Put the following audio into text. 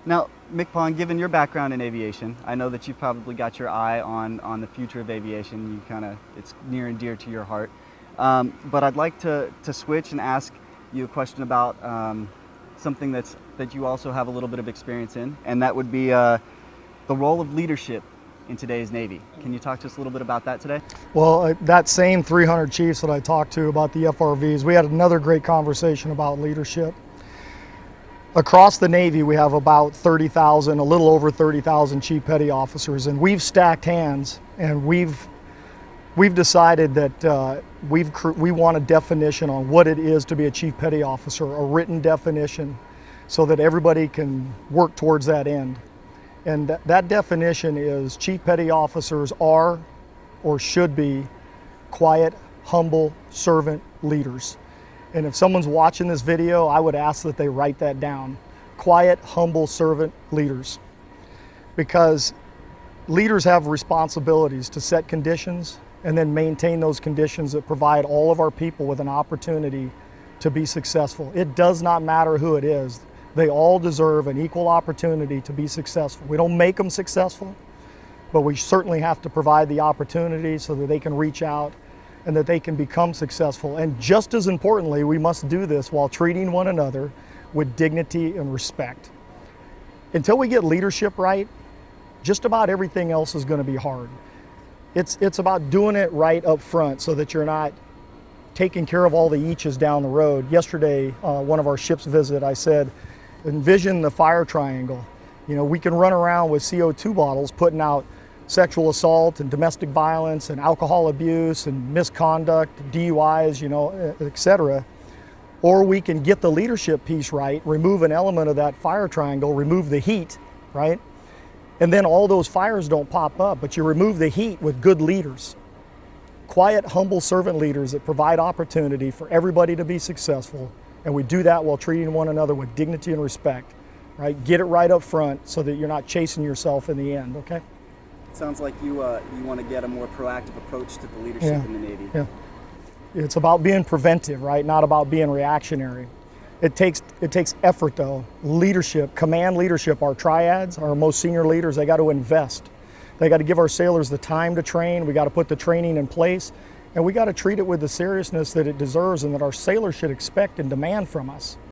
Now, MCPON, given your background in aviation, I know that you've probably got your eye on the future of aviation. It's near and dear to your heart. But I'd like to switch and ask you a question about something that you also have a little bit of experience in, and that would be the role of leadership in today's Navy. Can you talk to us a little bit about that today? Well, that same 300 chiefs that I talked to about the FRVs, we had another great conversation about leadership. Across the Navy, we have about 30,000, a little over 30,000 Chief Petty Officers, and we've stacked hands, and we've decided that we want a definition on what it is to be a Chief Petty Officer, a written definition, so that everybody can work towards that end. And that definition is Chief Petty Officers are or should be quiet, humble, servant leaders. And if someone's watching this video, I would ask that they write that down. Quiet, humble, servant leaders. Because leaders have responsibilities to set conditions and then maintain those conditions that provide all of our people with an opportunity to be successful. It does not matter who it is. They all deserve an equal opportunity to be successful. We don't make them successful, but we certainly have to provide the opportunity so that they can reach out and that they can become successful. And just as importantly, we must do this while treating one another with dignity and respect. Until we get leadership right, just about everything else is going to be hard. It's about doing it right up front so that you're not taking care of all the eaches down the road. Yesterday, one of our ships visit, I said, envision the fire triangle. You know, we can run around with CO2 bottles putting out sexual assault and domestic violence and alcohol abuse and misconduct, DUIs, you know, etc. Or we can get the leadership piece right, remove an element of that fire triangle, remove the heat, right? And then all those fires don't pop up, but you remove the heat with good leaders. Quiet, humble servant leaders that provide opportunity for everybody to be successful. And we do that while treating one another with dignity and respect, right? Get it right up front so that you're not chasing yourself in the end, okay? Sounds like you want to get a more proactive approach to the leadership in the Navy. Yeah. It's about being preventive, right? Not about being reactionary. It takes effort though. Leadership, command leadership, our triads, our most senior leaders, they got to invest. They got to give our sailors the time to train. We got to put the training in place, and we got to treat it with the seriousness that it deserves and that our sailors should expect and demand from us.